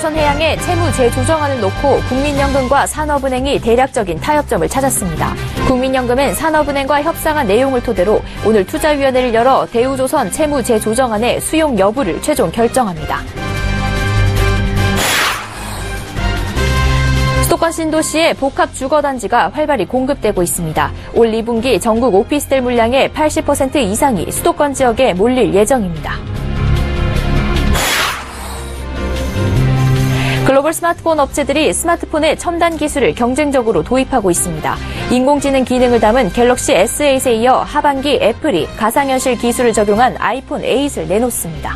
대우조선해양의 채무 재조정안을 놓고 국민연금과 산업은행이 대략적인 타협점을 찾았습니다. 국민연금은 산업은행과 협상한 내용을 토대로 오늘 투자위원회를 열어 대우조선 채무 재조정안의 수용 여부를 최종 결정합니다. 수도권 신도시의 복합 주거단지가 활발히 공급되고 있습니다. 올 2분기 전국 오피스텔 물량의 80% 이상이 수도권 지역에 몰릴 예정입니다. 글로벌 스마트폰 업체들이 스마트폰에 첨단 기술을 경쟁적으로 도입하고 있습니다. 인공지능 기능을 담은 갤럭시 S8에 이어 하반기 애플이 가상현실 기술을 적용한 아이폰 8을 내놓습니다.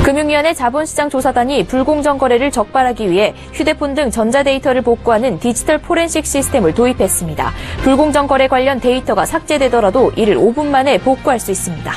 금융위원회 자본시장조사단이 불공정 거래를 적발하기 위해 휴대폰 등 전자데이터를 복구하는 디지털 포렌식 시스템을 도입했습니다. 불공정 거래 관련 데이터가 삭제되더라도 이를 5분 만에 복구할 수 있습니다.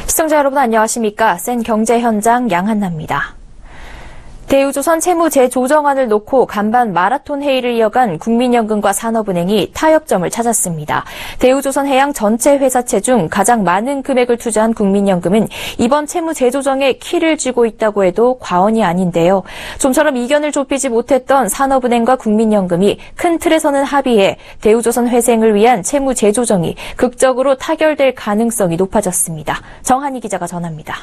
시청자 여러분 안녕하십니까? 센 경제 현장 양한나입니다. 대우조선 채무 재조정안을 놓고 간밤 마라톤 회의를 이어간 국민연금과 산업은행이 타협점을 찾았습니다. 대우조선해양 전체 회사채 중 가장 많은 금액을 투자한 국민연금은 이번 채무 재조정에 키를 쥐고 있다고 해도 과언이 아닌데요. 좀처럼 이견을 좁히지 못했던 산업은행과 국민연금이 큰 틀에서는 합의해 대우조선 회생을 위한 채무 재조정이 극적으로 타결될 가능성이 높아졌습니다. 정한희 기자가 전합니다.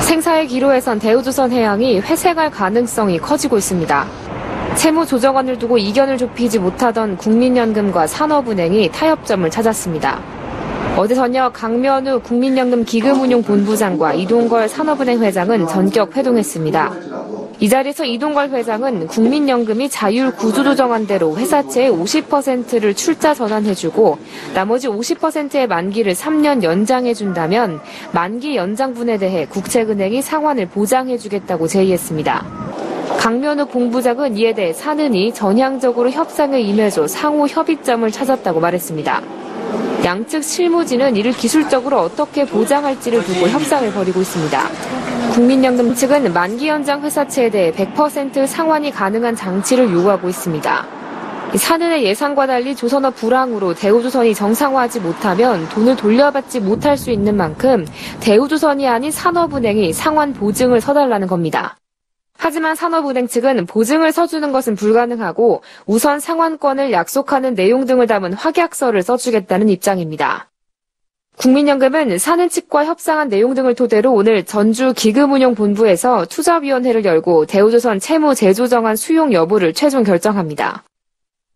생사의 기로에선 대우조선해양이 회생할 가능성이 커지고 있습니다. 채무 조정안을 두고 이견을 좁히지 못하던 국민연금과 산업은행이 타협점을 찾았습니다. 어제 저녁 강면우 국민연금 기금운용본부장과 이동걸 산업은행 회장은 전격 회동했습니다. 이 자리에서 이동걸 회장은 국민연금이 자율 구조조정안대로 회사채의 50%를 출자 전환해주고 나머지 50%의 만기를 3년 연장해준다면 만기 연장분에 대해 국책은행이 상환을 보장해주겠다고 제의했습니다. 강면우 본부장은 이에 대해 산은이 전향적으로 협상에 임해줘 상호 협의점을 찾았다고 말했습니다. 양측 실무진은 이를 기술적으로 어떻게 보장할지를 두고 협상을 벌이고 있습니다. 국민연금 측은 만기 연장 회사채에 대해 100% 상환이 가능한 장치를 요구하고 있습니다. 산은의 예상과 달리 조선업 불황으로 대우조선이 정상화하지 못하면 돈을 돌려받지 못할 수 있는 만큼 대우조선이 아닌 산업은행이 상환 보증을 서달라는 겁니다. 하지만 산업은행 측은 보증을 서주는 것은 불가능하고 우선 상환권을 약속하는 내용 등을 담은 확약서를 써주겠다는 입장입니다. 국민연금은 산은 측과 협상한 내용 등을 토대로 오늘 전주 기금운용본부에서 투자위원회를 열고 대우조선 채무 재조정안 수용 여부를 최종 결정합니다.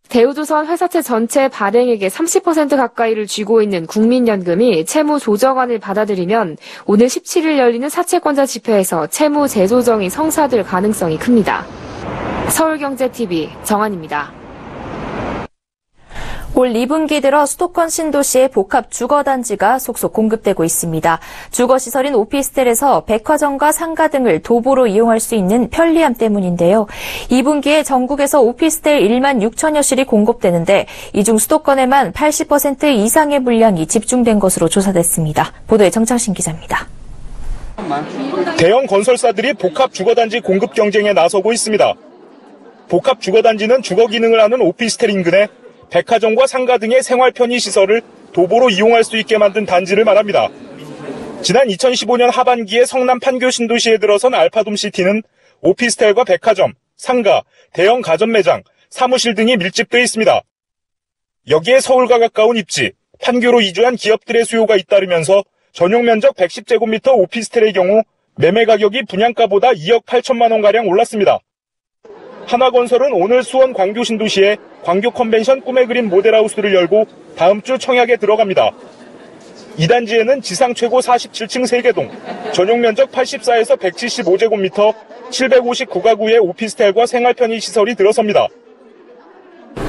대우조선 회사채 전체 발행액의 30% 가까이를 쥐고 있는 국민연금이 채무 조정안을 받아들이면 오늘 17일 열리는 사채권자 집회에서 채무 재조정이 성사될 가능성이 큽니다. 서울경제TV 정한입니다. 올 2분기 들어 수도권 신도시의 복합 주거단지가 속속 공급되고 있습니다. 주거시설인 오피스텔에서 백화점과 상가 등을 도보로 이용할 수 있는 편리함 때문인데요. 2분기에 전국에서 오피스텔 1만 6천여 실이 공급되는데 이 중 수도권에만 80% 이상의 물량이 집중된 것으로 조사됐습니다. 보도에 정창신 기자입니다. 대형 건설사들이 복합 주거단지 공급 경쟁에 나서고 있습니다. 복합 주거단지는 주거 기능을 하는 오피스텔 인근에 백화점과 상가 등의 생활 편의 시설을 도보로 이용할 수 있게 만든 단지를 말합니다. 지난 2015년 하반기에 성남 판교 신도시에 들어선 알파돔시티는 오피스텔과 백화점, 상가, 대형 가전 매장, 사무실 등이 밀집되어 있습니다. 여기에 서울과 가까운 입지, 판교로 이주한 기업들의 수요가 잇따르면서 전용 면적 110제곱미터 오피스텔의 경우 매매 가격이 분양가보다 2억 8천만 원가량 올랐습니다. 한화건설은 오늘 수원 광교 신도시에 광교 컨벤션 꿈의 그림 모델하우스를 열고 다음 주 청약에 들어갑니다. 2단지에는 지상 최고 47층 3개 동, 전용 면적 84에서 175제곱미터, 759가구의 오피스텔과 생활 편의 시설이 들어섭니다.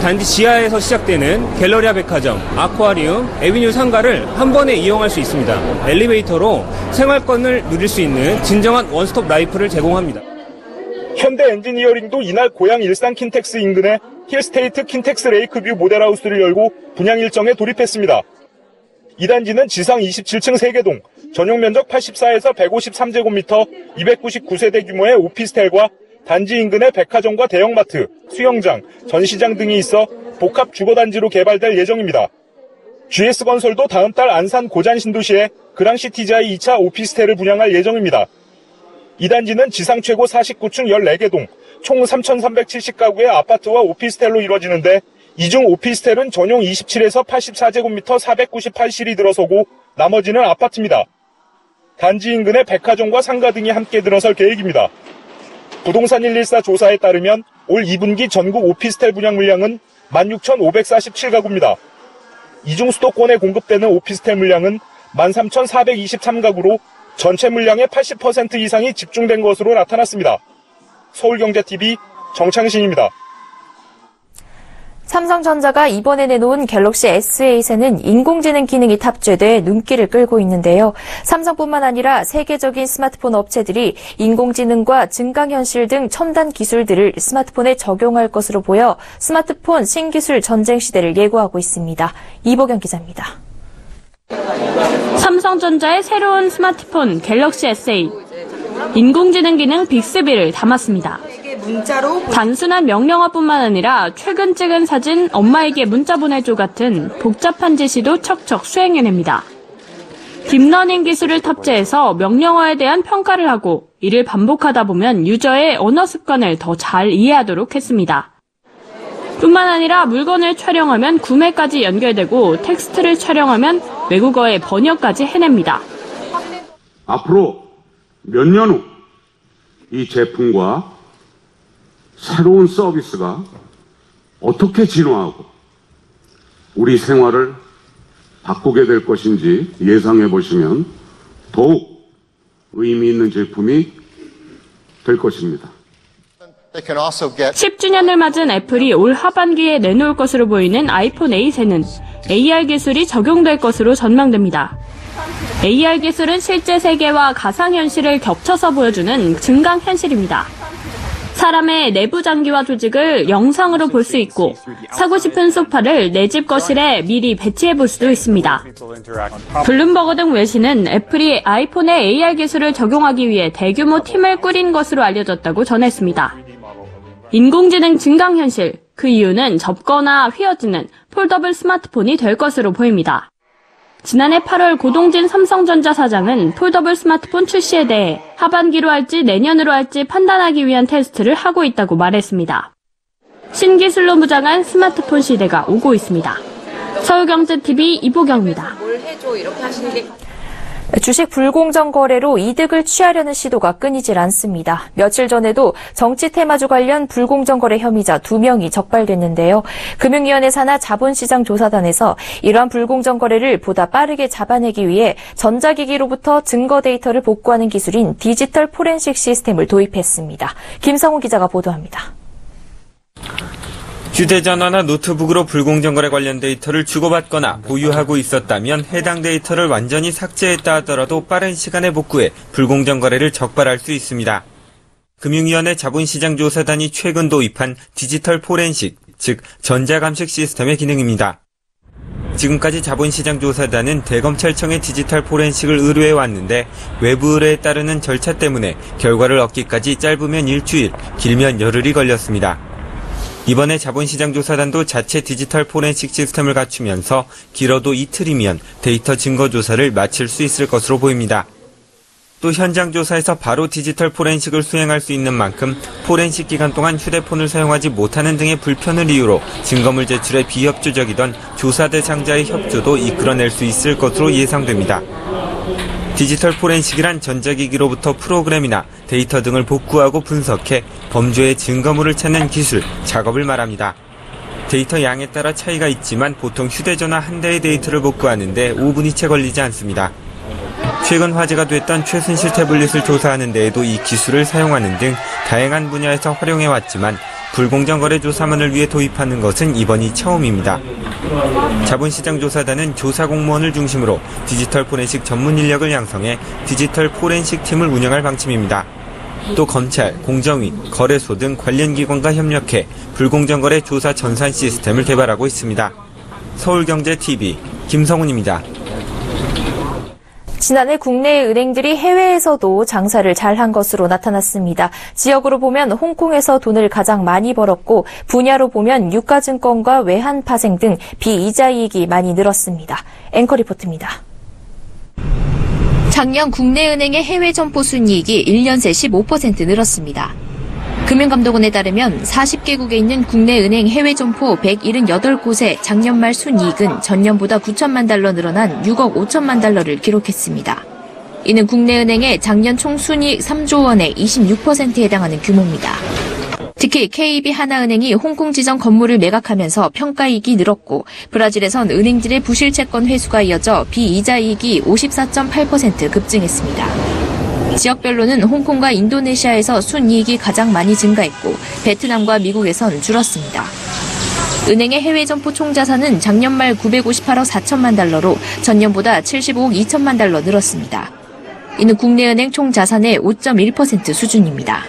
단지 지하에서 시작되는 갤러리아 백화점, 아쿠아리움, 에비뉴 상가를 한 번에 이용할 수 있습니다. 엘리베이터로 생활권을 누릴 수 있는 진정한 원스톱 라이프를 제공합니다. 현대 엔지니어링도 이날 고양 일산 킨텍스 인근에 힐스테이트 킨텍스 레이크뷰 모델하우스를 열고 분양 일정에 돌입했습니다. 이 단지는 지상 27층 3개 동, 전용 면적 84에서 153제곱미터, 299세대 규모의 오피스텔과 단지 인근의 백화점과 대형마트, 수영장, 전시장 등이 있어 복합 주거단지로 개발될 예정입니다. GS건설도 다음 달 안산 고잔 신도시에 그랑시티자이 2차 오피스텔을 분양할 예정입니다. 이 단지는 지상 최고 49층 14개 동, 총 3,370가구의 아파트와 오피스텔로 이루어지는데 이 중 오피스텔은 전용 27에서 84제곱미터 498실이 들어서고 나머지는 아파트입니다. 단지 인근의 백화점과 상가 등이 함께 들어설 계획입니다. 부동산 114 조사에 따르면 올 2분기 전국 오피스텔 분양 물량은 16,547가구입니다. 이 중 수도권에 공급되는 오피스텔 물량은 13,423가구로 전체 물량의 80% 이상이 집중된 것으로 나타났습니다. 서울경제TV 정창신입니다. 삼성전자가 이번에 내놓은 갤럭시 S8에는 인공지능 기능이 탑재돼 눈길을 끌고 있는데요. 삼성뿐만 아니라 세계적인 스마트폰 업체들이 인공지능과 증강현실 등 첨단 기술들을 스마트폰에 적용할 것으로 보여 스마트폰 신기술 전쟁 시대를 예고하고 있습니다. 이보경 기자입니다. 삼성전자의 새로운 스마트폰 갤럭시 S8. 인공지능 기능 빅스비를 담았습니다. 단순한 명령어뿐만 아니라 최근 찍은 사진 엄마에게 문자 보내줘 같은 복잡한 지시도 척척 수행해냅니다. 딥러닝 기술을 탑재해서 명령어에 대한 평가를 하고 이를 반복하다 보면 유저의 언어 습관을 더 잘 이해하도록 했습니다. 뿐만 아니라 물건을 촬영하면 구매까지 연결되고 텍스트를 촬영하면 외국어의 번역까지 해냅니다. 앞으로 몇 년 후 이 제품과 새로운 서비스가 어떻게 진화하고 우리 생활을 바꾸게 될 것인지 예상해 보시면 더욱 의미 있는 제품이 될 것입니다. 10주년을 맞은 애플이 올 하반기에 내놓을 것으로 보이는 아이폰 8에는 AR 기술이 적용될 것으로 전망됩니다. AR 기술은 실제 세계와 가상현실을 겹쳐서 보여주는 증강현실입니다. 사람의 내부 장기와 조직을 영상으로 볼 수 있고 사고 싶은 소파를 내 집 거실에 미리 배치해 볼 수도 있습니다. 블룸버그 등 외신은 애플이 아이폰에 AR 기술을 적용하기 위해 대규모 팀을 꾸린 것으로 알려졌다고 전했습니다. 인공지능 증강현실, 그 이유는 접거나 휘어지는 폴더블 스마트폰이 될 것으로 보입니다. 지난해 8월 고동진 삼성전자 사장은 폴더블 스마트폰 출시에 대해 하반기로 할지 내년으로 할지 판단하기 위한 테스트를 하고 있다고 말했습니다. 신기술로 무장한 스마트폰 시대가 오고 있습니다. 서울경제TV 이보경입니다. 주식 불공정 거래로 이득을 취하려는 시도가 끊이질 않습니다. 며칠 전에도 정치 테마주 관련 불공정 거래 혐의자 2명이 적발됐는데요. 금융위원회 산하 자본시장조사단에서 이러한 불공정 거래를 보다 빠르게 잡아내기 위해 전자기기로부터 증거 데이터를 복구하는 기술인 디지털 포렌식 시스템을 도입했습니다. 김성훈 기자가 보도합니다. 휴대전화나 노트북으로 불공정 거래 관련 데이터를 주고받거나 보유하고 있었다면 해당 데이터를 완전히 삭제했다 하더라도 빠른 시간에 복구해 불공정 거래를 적발할 수 있습니다. 금융위원회 자본시장조사단이 최근 도입한 디지털 포렌식, 즉 전자감식 시스템의 기능입니다. 지금까지 자본시장조사단은 대검찰청의 디지털 포렌식을 의뢰해왔는데 외부 의뢰에 따르는 절차 때문에 결과를 얻기까지 짧으면 일주일, 길면 열흘이 걸렸습니다. 이번에 자본시장조사단도 자체 디지털 포렌식 시스템을 갖추면서 길어도 이틀이면 데이터 증거 조사를 마칠 수 있을 것으로 보입니다. 또 현장 조사에서 바로 디지털 포렌식을 수행할 수 있는 만큼 포렌식 기간 동안 휴대폰을 사용하지 못하는 등의 불편을 이유로 증거물 제출에 비협조적이던 조사 대상자의 협조도 이끌어낼 수 있을 것으로 예상됩니다. 디지털 포렌식이란 전자기기로부터 프로그램이나 데이터 등을 복구하고 분석해 범죄의 증거물을 찾는 기술, 작업을 말합니다. 데이터 양에 따라 차이가 있지만 보통 휴대전화 한 대의 데이터를 복구하는데 5분이 채 걸리지 않습니다. 최근 화제가 됐던 최순실 태블릿을 조사하는 데에도 이 기술을 사용하는 등 다양한 분야에서 활용해왔지만 불공정 거래 조사만을 위해 도입하는 것은 이번이 처음입니다. 자본시장조사단은 조사 공무원을 중심으로 디지털 포렌식 전문 인력을 양성해 디지털 포렌식 팀을 운영할 방침입니다. 또 검찰, 공정위, 거래소 등 관련 기관과 협력해 불공정 거래 조사 전산 시스템을 개발하고 있습니다. 서울경제TV 김성훈입니다. 지난해 국내 은행들이 해외에서도 장사를 잘한 것으로 나타났습니다. 지역으로 보면 홍콩에서 돈을 가장 많이 벌었고 분야로 보면 유가증권과 외환파생 등 비이자 이익이 많이 늘었습니다. 앵커 리포트입니다. 작년 국내 은행의 해외 점포 순이익이 1년 새 15% 늘었습니다. 금융감독원에 따르면 40개국에 있는 국내 은행 해외 점포 178곳의 작년 말 순이익은 전년보다 9천만 달러 늘어난 6억 5천만 달러를 기록했습니다. 이는 국내 은행의 작년 총 순이익 3조 원의 26%에 해당하는 규모입니다. 특히 KB 하나은행이 홍콩 지정 건물을 매각하면서 평가이익이 늘었고 브라질에선 은행들의 부실 채권 회수가 이어져 비이자 이익이 54.8% 급증했습니다. 지역별로는 홍콩과 인도네시아에서 순이익이 가장 많이 증가했고 베트남과 미국에선 줄었습니다. 은행의 해외 점포 총자산은 작년 말 958억 4천만 달러로 전년보다 75억 2천만 달러 늘었습니다. 이는 국내 은행 총자산의 5.1% 수준입니다.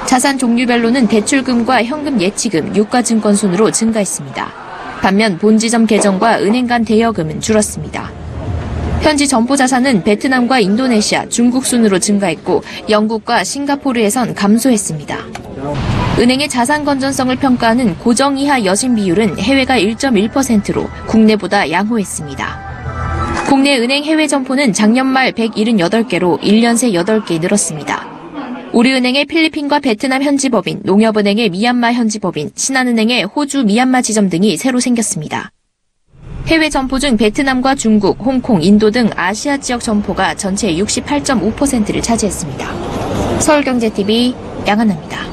자산 종류별로는 대출금과 현금 예치금, 유가증권 순으로 증가했습니다. 반면 본지점 개정과 은행 간 대여금은 줄었습니다. 현지 점포 자산은 베트남과 인도네시아, 중국 순으로 증가했고 영국과 싱가포르에선 감소했습니다. 은행의 자산 건전성을 평가하는 고정 이하 여신 비율은 해외가 1.1%로 국내보다 양호했습니다. 국내 은행 해외 점포는 작년 말 178개로 1년 새 8개 늘었습니다. 우리은행의 필리핀과 베트남 현지법인, 농협은행의 미얀마 현지법인, 신한은행의 호주 미얀마 지점 등이 새로 생겼습니다. 해외 점포 중 베트남과 중국, 홍콩, 인도 등 아시아 지역 점포가 전체의 68.5%를 차지했습니다. 서울경제TV 양한나입니다.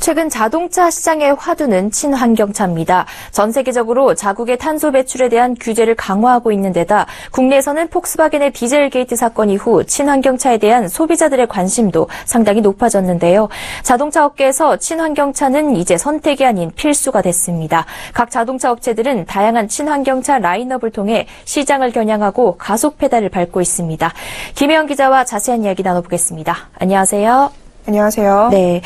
최근 자동차 시장의 화두는 친환경차입니다. 전 세계적으로 자국의 탄소 배출에 대한 규제를 강화하고 있는 데다 국내에서는 폭스바겐의 디젤 게이트 사건 이후 친환경차에 대한 소비자들의 관심도 상당히 높아졌는데요. 자동차 업계에서 친환경차는 이제 선택이 아닌 필수가 됐습니다. 각 자동차 업체들은 다양한 친환경차 라인업을 통해 시장을 겨냥하고 가속 페달을 밟고 있습니다. 김혜영 기자와 자세한 이야기 나눠보겠습니다. 안녕하세요. 안녕하세요. 네,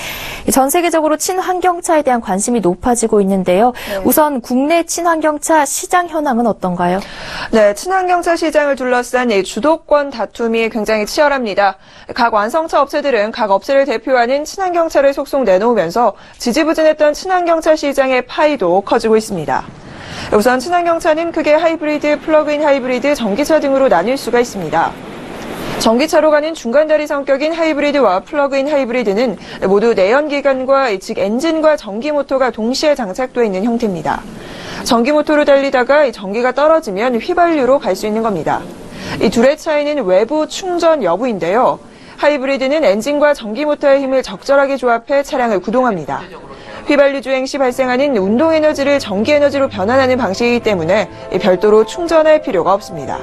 전 세계적으로 친환경차에 대한 관심이 높아지고 있는데요. 네. 우선 국내 친환경차 시장 현황은 어떤가요? 네, 친환경차 시장을 둘러싼 이 주도권 다툼이 굉장히 치열합니다. 각 완성차 업체들은 각 업체를 대표하는 친환경차를 속속 내놓으면서 지지부진했던 친환경차 시장의 파이도 커지고 있습니다. 우선 친환경차는 크게 하이브리드, 플러그인 하이브리드, 전기차 등으로 나뉠 수가 있습니다. 전기차로 가는 중간다리 성격인 하이브리드와 플러그인 하이브리드는 모두 내연기관과 즉 엔진과 전기모터가 동시에 장착되어 있는 형태입니다. 전기모터로 달리다가 전기가 떨어지면 휘발유로 갈 수 있는 겁니다. 이 둘의 차이는 외부 충전 여부인데요. 하이브리드는 엔진과 전기모터의 힘을 적절하게 조합해 차량을 구동합니다. 휘발유 주행 시 발생하는 운동에너지를 전기에너지로 변환하는 방식이기 때문에 별도로 충전할 필요가 없습니다.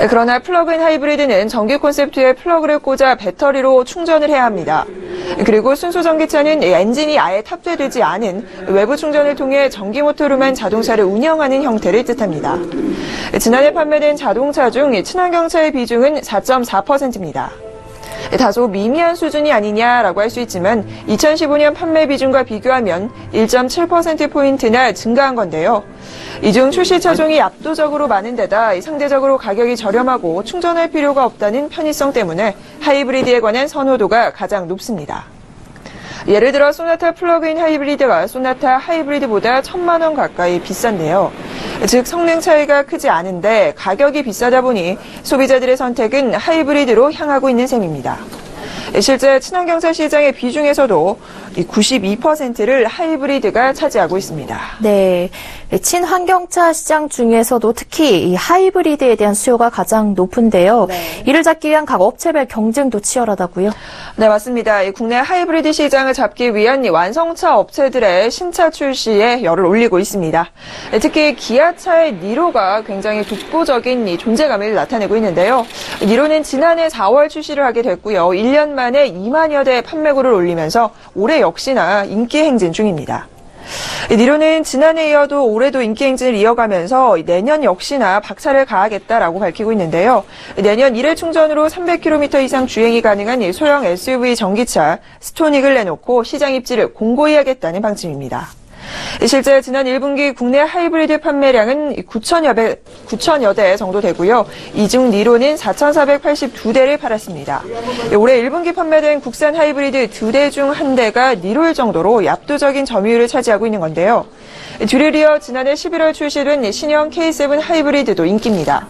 그러나 플러그인 하이브리드는 전기 콘셉트에 플러그를 꽂아 배터리로 충전을 해야 합니다. 그리고 순수 전기차는 엔진이 아예 탑재되지 않은 외부 충전을 통해 전기모터로만 자동차를 운영하는 형태를 뜻합니다. 지난해 판매된 자동차 중 친환경차의 비중은 4.4%입니다. 다소 미미한 수준이 아니냐라고 할 수 있지만 2015년 판매 비중과 비교하면 1.7%포인트나 증가한 건데요. 이 중 출시 차종이 압도적으로 많은 데다 상대적으로 가격이 저렴하고 충전할 필요가 없다는 편의성 때문에 하이브리드에 관한 선호도가 가장 높습니다. 예를 들어 소나타 플러그인 하이브리드가 소나타 하이브리드보다 1,000만 원 가까이 비싼데요. 즉 성능 차이가 크지 않은데 가격이 비싸다 보니 소비자들의 선택은 하이브리드로 향하고 있는 셈입니다. 실제 친환경차 시장의 비중에서도 이 92%를 하이브리드가 차지하고 있습니다. 네, 친환경차 시장 중에서도 특히 이 하이브리드에 대한 수요가 가장 높은데요. 네. 이를 잡기 위한 각 업체별 경쟁도 치열하다고요? 네, 맞습니다. 이 국내 하이브리드 시장을 잡기 위한 이 완성차 업체들의 신차 출시에 열을 올리고 있습니다. 특히 기아차의 니로가 굉장히 독보적인 이 존재감을 나타내고 있는데요. 니로는 지난해 4월 출시를 하게 됐고요. 1년 만에 2만여 대의 판매고를 올리면서 올해 역시나 인기 행진 중입니다. 니로는 지난해에 이어도 올해도 인기 행진을 이어가면서 내년 역시나 박차를 가하겠다라고 밝히고 있는데요. 내년 1회 충전으로 300km 이상 주행이 가능한 소형 SUV 전기차 스토닉을 내놓고 시장 입지를 공고히 하겠다는 방침입니다. 실제 지난 1분기 국내 하이브리드 판매량은 9천여 대 정도 되고요. 이 중 니로는 4,482대를 팔았습니다. 올해 1분기 판매된 국산 하이브리드 2대 중 1대가 니로일 정도로 압도적인 점유율을 차지하고 있는 건데요. 뒤를 이어 지난해 11월 출시된 신형 K7 하이브리드도 인기입니다.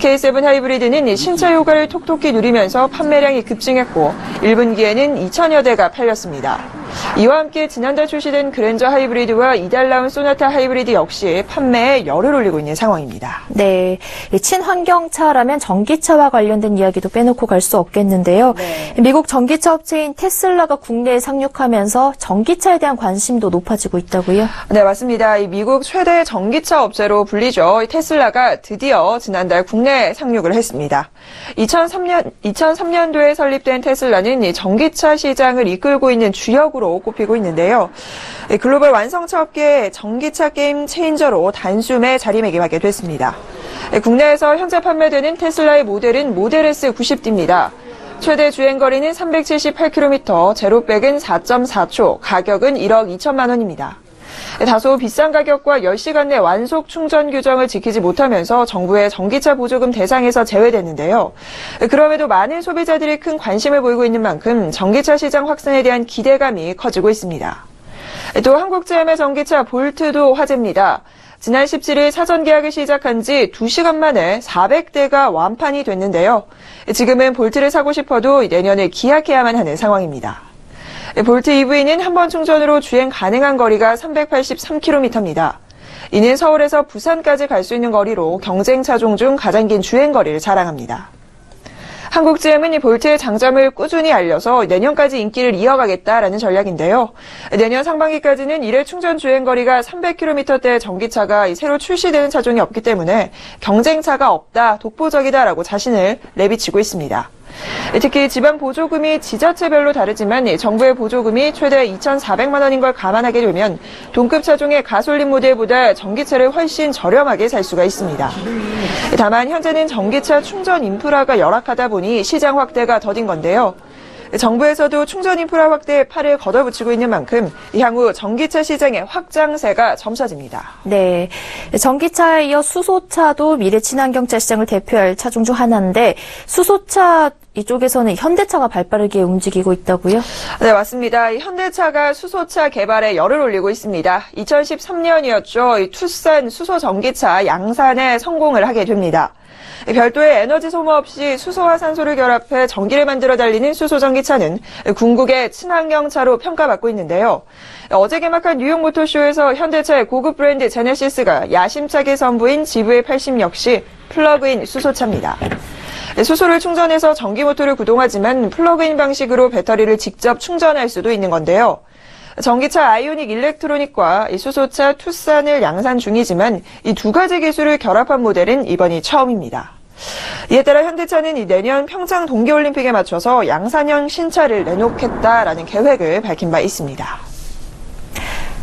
K7 하이브리드는 신차 효과를 톡톡히 누리면서 판매량이 급증했고 1분기에는 2천여 대가 팔렸습니다. 이와 함께 지난달 출시된 그랜저 하이브리드와 이달 나온 소나타 하이브리드 역시 판매에 열을 올리고 있는 상황입니다. 네, 친환경차라면 전기차와 관련된 이야기도 빼놓고 갈 수 없겠는데요. 네. 미국 전기차 업체인 테슬라가 국내에 상륙하면서 전기차에 대한 관심도 높아지고 있다고요? 네, 맞습니다. 이 미국 최대 전기차 업체로 불리죠. 테슬라가 드디어 지난달 국내에 상륙을 했습니다. 2003년도에 설립된 테슬라는 이 전기차 시장을 이끌고 있는 주역으로 꼽히고 있는데요. 글로벌 완성차 업계의 전기차 게임 체인저로 단숨에 자리매김하게 됐습니다. 국내에서 현재 판매되는 테슬라의 모델은 모델 S 90D입니다. 최대 주행거리는 378km, 제로백은 4.4초, 가격은 1억 2천만 원입니다. 다소 비싼 가격과 10시간 내 완속 충전 규정을 지키지 못하면서 정부의 전기차 보조금 대상에서 제외됐는데요. 그럼에도 많은 소비자들이 큰 관심을 보이고 있는 만큼 전기차 시장 확산에 대한 기대감이 커지고 있습니다. 또 한국제엠의 전기차 볼트도 화제입니다. 지난 17일 사전 계약을 시작한 지 2시간 만에 400대가 완판이 됐는데요. 지금은 볼트를 사고 싶어도 내년에 기약해야만 하는 상황입니다. 볼트 EV는 한 번 충전으로 주행 가능한 거리가 383km입니다. 이는 서울에서 부산까지 갈 수 있는 거리로 경쟁 차종 중 가장 긴 주행 거리를 자랑합니다. 한국GM은 이 볼트의 장점을 꾸준히 알려서 내년까지 인기를 이어가겠다라는 전략인데요. 내년 상반기까지는 1회 충전 주행 거리가 300km대 전기차가 새로 출시되는 차종이 없기 때문에 경쟁차가 없다, 독보적이다라고 자신을 내비치고 있습니다. 특히 지방 보조금이 지자체별로 다르지만 정부의 보조금이 최대 2,400만 원인 걸 감안하게 되면 동급 차종의 가솔린 모델보다 전기차를 훨씬 저렴하게 살 수가 있습니다. 다만 현재는 전기차 충전 인프라가 열악하다 보니 시장 확대가 더딘 건데요. 정부에서도 충전 인프라 확대에 팔을 걷어붙이고 있는 만큼 향후 전기차 시장의 확장세가 점쳐집니다. 네, 전기차에 이어 수소차도 미래 친환경차 시장을 대표할 차종 중 하나인데 수소차 이쪽에서는 현대차가 발빠르게 움직이고 있다고요? 네, 맞습니다. 현대차가 수소차 개발에 열을 올리고 있습니다. 2013년이었죠. 투싼 수소 전기차 양산에 성공을 하게 됩니다. 별도의 에너지 소모 없이 수소와 산소를 결합해 전기를 만들어 달리는 수소 전기차는 궁극의 친환경차로 평가받고 있는데요. 어제 개막한 뉴욕 모터쇼에서 현대차의 고급 브랜드 제네시스가 야심차게 선보인 GV80 역시 플러그인 수소차입니다. 수소를 충전해서 전기 모터를 구동하지만 플러그인 방식으로 배터리를 직접 충전할 수도 있는 건데요. 전기차 아이오닉 일렉트로닉과 수소차 투싼을 양산 중이지만 이 두 가지 기술을 결합한 모델은 이번이 처음입니다. 이에 따라 현대차는 내년 평창 동계올림픽에 맞춰서 양산형 신차를 내놓겠다라는 계획을 밝힌 바 있습니다.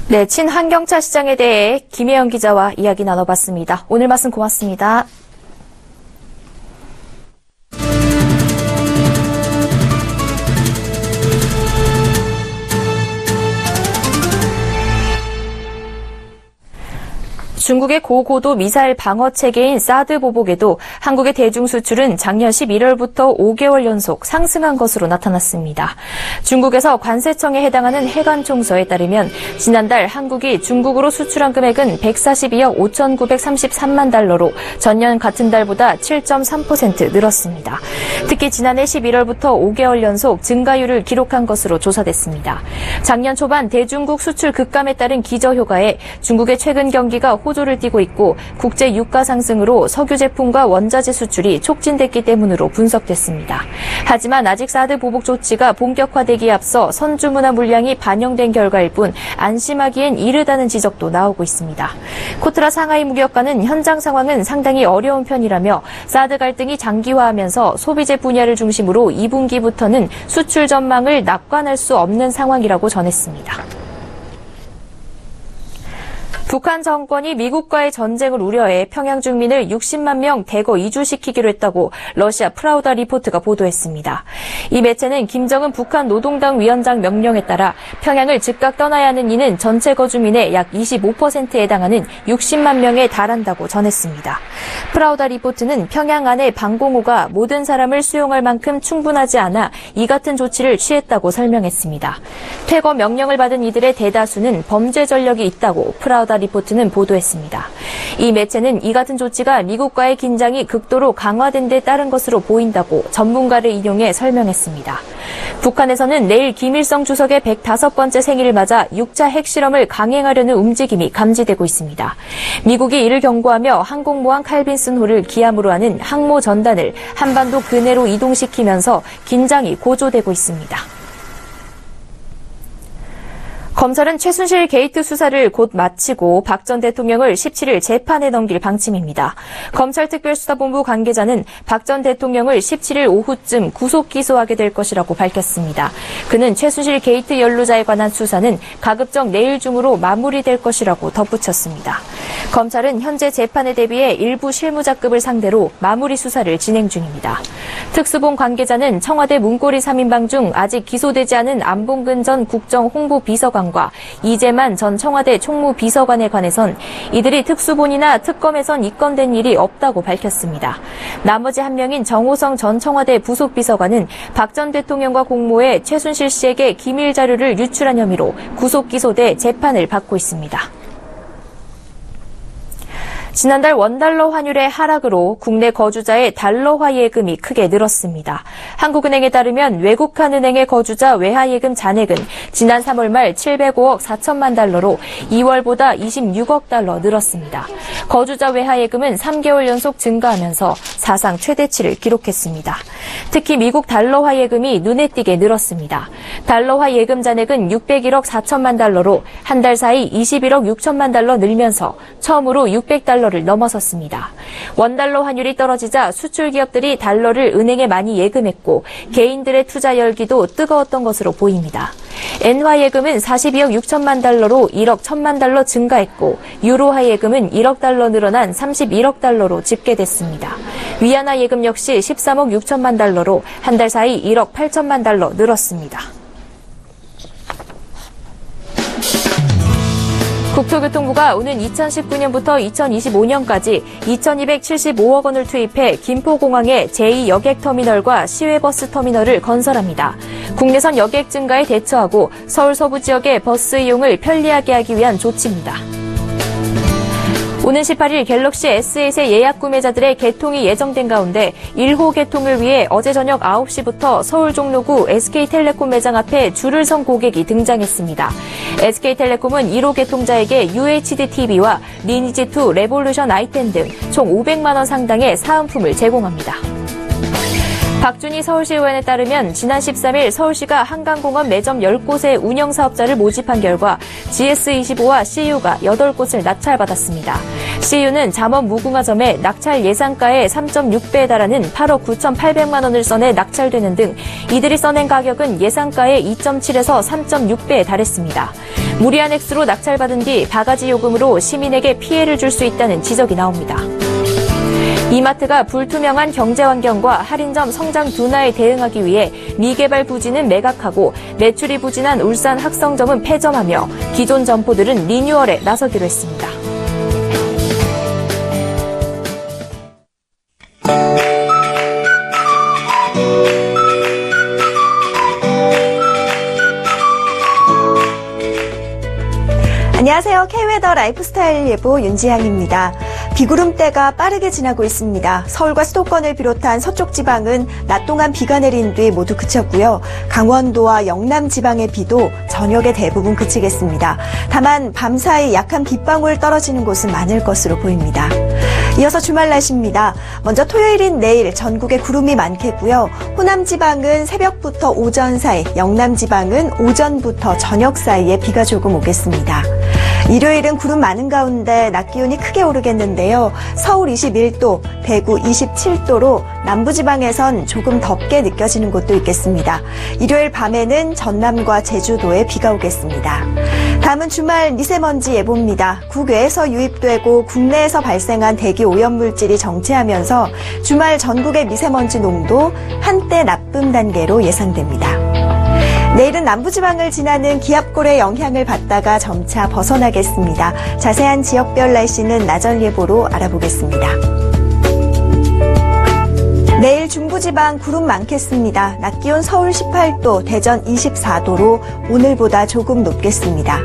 네, 친환경차 시장에 대해 김혜영 기자와 이야기 나눠봤습니다. 오늘 말씀 고맙습니다. 중국의 고고도 미사일 방어 체계인 사드 보복에도 한국의 대중 수출은 작년 11월부터 5개월 연속 상승한 것으로 나타났습니다. 중국에서 관세청에 해당하는 해관 총서에 따르면 지난달 한국이 중국으로 수출한 금액은 142억 5,933만 달러로 전년 같은 달보다 7.3% 늘었습니다. 특히 지난해 11월부터 5개월 연속 증가율을 기록한 것으로 조사됐습니다. 작년 초반 대중국 수출 급감에 따른 기저효과에 중국의 최근 경기가 호조를 띠고 있고 국제 유가 상승으로 석유 제품과 원자재 수출이 촉진됐기 때문으로 분석됐습니다. 하지만 아직 사드 보복 조치가 본격화되기에 앞서 선주문화 물량이 반영된 결과일 뿐 안심하기엔 이르다는 지적도 나오고 있습니다. 코트라 상하이 무역가는 현장 상황은 상당히 어려운 편이라며 사드 갈등이 장기화하면서 소비재 분야를 중심으로 2분기부터는 수출 전망을 낙관할 수 없는 상황이라고 전했습니다. 북한 정권이 미국과의 전쟁을 우려해 평양 주민을 60만 명 대거 이주시키기로 했다고 러시아 프라우다 리포트가 보도했습니다. 이 매체는 김정은 북한 노동당 위원장 명령에 따라 평양을 즉각 떠나야 하는 이는 전체 거주민의 약 25%에 해당하는 60만 명에 달한다고 전했습니다. 프라우다 리포트는 평양 안의 방공호가 모든 사람을 수용할 만큼 충분하지 않아 이 같은 조치를 취했다고 설명했습니다. 퇴거 명령을 받은 이들의 대다수는 범죄 전력이 있다고 프라우다 리포트는 보도했습니다. 이 매체는 이 같은 조치가 미국과의 긴장이 극도로 강화된 데 따른 것으로 보인다고 전문가를 인용해 설명했습니다. 북한에서는 내일 김일성 주석의 105번째 생일을 맞아 6차 핵실험을 강행하려는 움직임이 감지되고 있습니다. 미국이 이를 경고하며 항공모함 칼빈슨호를 기함으로 하는 항모 전단을 한반도 근해로 이동시키면서 긴장이 고조되고 있습니다. 검찰은 최순실 게이트 수사를 곧 마치고 박 전 대통령을 17일 재판에 넘길 방침입니다. 검찰특별수사본부 관계자는 박 전 대통령을 17일 오후쯤 구속 기소하게 될 것이라고 밝혔습니다. 그는 최순실 게이트 연루자에 관한 수사는 가급적 내일 중으로 마무리될 것이라고 덧붙였습니다. 검찰은 현재 재판에 대비해 일부 실무자급을 상대로 마무리 수사를 진행 중입니다. 특수본 관계자는 청와대 문고리 3인방 중 아직 기소되지 않은 안봉근 전 국정홍보비서관과 이재만 전 청와대 총무비서관에 관해선 이들이 특수본이나 특검에선 입건된 일이 없다고 밝혔습니다. 나머지 한 명인 정호성 전 청와대 부속비서관은 박 전 대통령과 공모해 최순실 씨에게 기밀 자료를 유출한 혐의로 구속 기소돼 재판을 받고 있습니다. 지난달 원달러 환율의 하락으로 국내 거주자의 달러화 예금이 크게 늘었습니다. 한국은행에 따르면 외국한 은행의 거주자 외화예금 잔액은 지난 3월 말 705억 4천만 달러로 2월보다 26억 달러 늘었습니다. 거주자 외화예금은 3개월 연속 증가하면서 사상 최대치를 기록했습니다. 특히 미국 달러화 예금이 눈에 띄게 늘었습니다. 달러화 예금 잔액은 601억 4천만 달러로 한 달 사이 21억 6천만 달러 늘면서 처음으로 600달러를 넘어섰습니다. 원달러 환율이 떨어지자 수출 기업들이 달러를 은행에 많이 예금했고 개인들의 투자 열기도 뜨거웠던 것으로 보입니다. 엔화 예금은 42억 6천만 달러로 1억 1천만 달러 증가했고 유로화 예금은 1억 달러 늘어난 31억 달러로 집계됐습니다. 위안화 예금 역시 13억 6천만 달러로 한 달 사이 1억 8천만 달러 늘었습니다. 국토교통부가 오는 2019년부터 2025년까지 2,275억 원을 투입해 김포공항에 제2여객터미널과 시외버스 터미널을 건설합니다. 국내선 여객 증가에 대처하고 서울 서부 지역의 버스 이용을 편리하게 하기 위한 조치입니다. 오는 18일 갤럭시 S8의 예약 구매자들의 개통이 예정된 가운데 1호 개통을 위해 어제 저녁 9시부터 서울 종로구 SK텔레콤 매장 앞에 줄을 선 고객이 등장했습니다. SK텔레콤은 1호 개통자에게 UHD TV와 리니지2 레볼루션 i10 등 총 500만 원 상당의 사은품을 제공합니다. 박준희 서울시 의원에 따르면 지난 13일 서울시가 한강공원 매점 10곳의 운영사업자를 모집한 결과 GS25와 CU가 8곳을 낙찰받았습니다. CU는 잠원 무궁화점에 낙찰 예상가의 3.6배에 달하는 8억 9,800만 원을 써내 낙찰되는 등 이들이 써낸 가격은 예상가의 2.7에서 3.6배에 달했습니다. 무리한 액수로 낙찰받은 뒤 바가지 요금으로 시민에게 피해를 줄 수 있다는 지적이 나옵니다. 이마트가 불투명한 경제환경과 할인점 성장 둔화에 대응하기 위해 미개발 부지는 매각하고 매출이 부진한 울산 학성점은 폐점하며 기존 점포들은 리뉴얼에 나서기로 했습니다. 안녕하세요. K웨더 라이프스타일 예보 윤지향입니다. 비구름대가 빠르게 지나고 있습니다. 서울과 수도권을 비롯한 서쪽 지방은 낮 동안 비가 내린 뒤 모두 그쳤고요. 강원도와 영남 지방의 비도 저녁에 대부분 그치겠습니다. 다만 밤사이 약한 빗방울 떨어지는 곳은 많을 것으로 보입니다. 이어서 주말 날씨입니다. 먼저 토요일인 내일 전국에 구름이 많겠고요. 호남 지방은 새벽부터 오전 사이, 영남 지방은 오전부터 저녁 사이에 비가 조금 오겠습니다. 일요일은 구름 많은 가운데 낮 기온이 크게 오르겠는데요. 서울 21도, 대구 27도로 남부지방에선 조금 덥게 느껴지는 곳도 있겠습니다. 일요일 밤에는 전남과 제주도에 비가 오겠습니다. 다음은 주말 미세먼지 예보입니다. 국외에서 유입되고 국내에서 발생한 대기 오염물질이 정체하면서 주말 전국의 미세먼지 농도 한때 나쁨 단계로 예상됩니다. 내일은 남부지방을 지나는 기압골의 영향을 받다가 점차 벗어나겠습니다. 자세한 지역별 날씨는 나절 예보로 알아보겠습니다. 내일 중부지방 구름 많겠습니다. 낮 기온 서울 18도, 대전 24도로 오늘보다 조금 높겠습니다.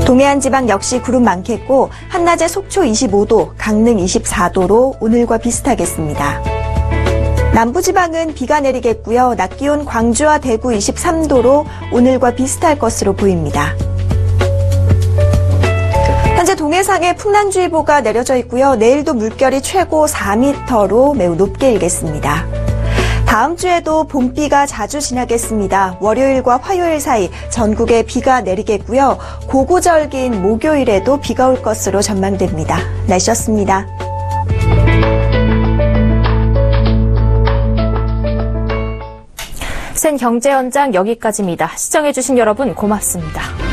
동해안 지방 역시 구름 많겠고 한낮에 속초 25도, 강릉 24도로 오늘과 비슷하겠습니다. 남부지방은 비가 내리겠고요. 낮 기온 광주와 대구 23도로 오늘과 비슷할 것으로 보입니다. 현재 동해상에 풍랑주의보가 내려져 있고요. 내일도 물결이 최고 4m로 매우 높게 일겠습니다. 다음 주에도 봄비가 자주 지나겠습니다. 월요일과 화요일 사이 전국에 비가 내리겠고요. 고고절기인 목요일에도 비가 올 것으로 전망됩니다. 날씨였습니다. 센 경제 현장 여기까지입니다. 시청해주신 여러분 고맙습니다.